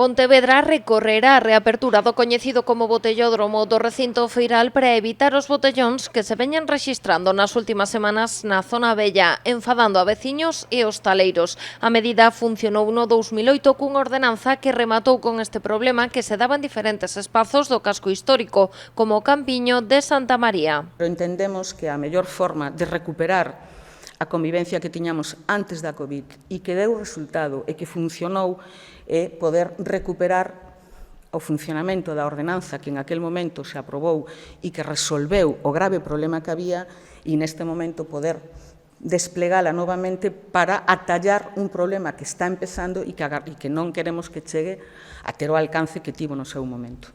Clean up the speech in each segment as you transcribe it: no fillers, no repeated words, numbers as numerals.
Pontevedra recorrerá a reapertura do coñecido como botellódromo do recinto feiral para evitar os botellóns que se veñen rexistrando nas últimas semanas na zona vella, enfadando a veciños e hostaleiros. A medida funcionou no 2008 cunha ordenanza que rematou con este problema que se daba en diferentes espazos do casco histórico, como o Campiño de Santa María. Entendemos que a mellor forma de recuperar a convivencia que tiñamos antes da COVID e que deu resultado e que funcionou é poder recuperar o funcionamento da ordenanza que en aquel momento se aprobou e que resolveu o grave problema que había e neste momento poder desplegala novamente para atallar un problema que está empezando e que non queremos que chegue a ter o alcance que tivo no seu momento.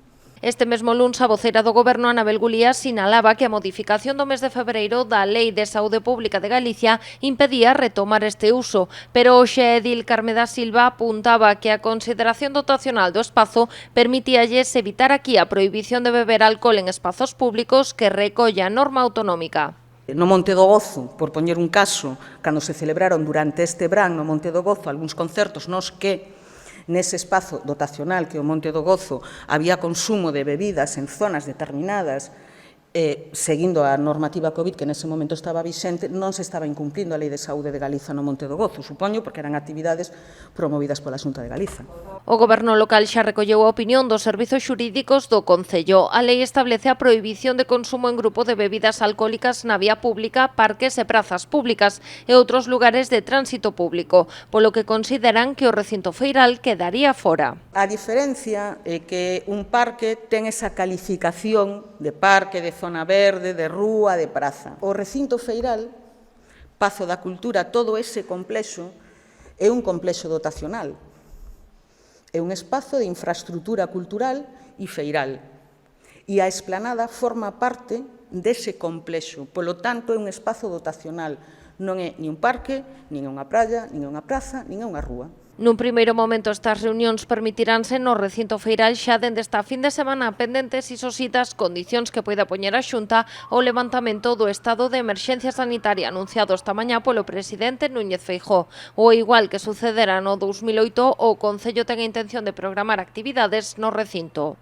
Este mesmo luns, a voceira do Goberno, Anabel Gulía, sinalaba que a modificación do mes de febreiro da Lei de Saúde Pública de Galicia impedía retomar este uso, pero hoxe Edil Carmeda Silva apuntaba que a consideración dotacional do espazo permitíalles evitar aquí a prohibición de beber alcohol en espazos públicos que recolle a norma autonómica. No Monte do Gozo, por poñer un caso, cando se celebraron durante este verán no Monte do Gozo algúns concertos nos que nese espazo dotacional que o Monte do Gozo había consumo de bebidas en zonas determinadas, seguindo a normativa COVID que nese momento estaba vixente, non se estaba incumplindo a Lei de Saúde de Galiza no Monte do Gozo, supoño, porque eran actividades promovidas pola Xunta de Galiza. O Goberno local xa recolleu a opinión dos servizos xurídicos do Concello. A lei establece a prohibición de consumo en grupo de bebidas alcohólicas na vía pública, parques e prazas públicas e outros lugares de tránsito público, polo que consideran que o recinto feiral quedaría fora. A diferencia é que un parque ten esa calificación de parque, de zona verde, de rúa, de praza. O recinto feiral, Pazo da Cultura, todo ese complexo é un complexo dotacional. É un espazo de infraestrutura cultural e feiral. E a esplanada forma parte dese complexo. Polo tanto, é un espazo dotacional. Non é nin un parque, nin unha praia, nin unha praza, nin unha rúa. Nun primeiro momento, estas reunións permitiránse no recinto feiral xa dende esta fin de semana pendentes iso sí das condicións que poida poñer a Xunta ao levantamento do estado de emerxencia sanitaria anunciado esta mañá polo presidente Núñez Feijóo. O igual que sucedera no 2008, o Concello ten a intención de programar actividades no recinto.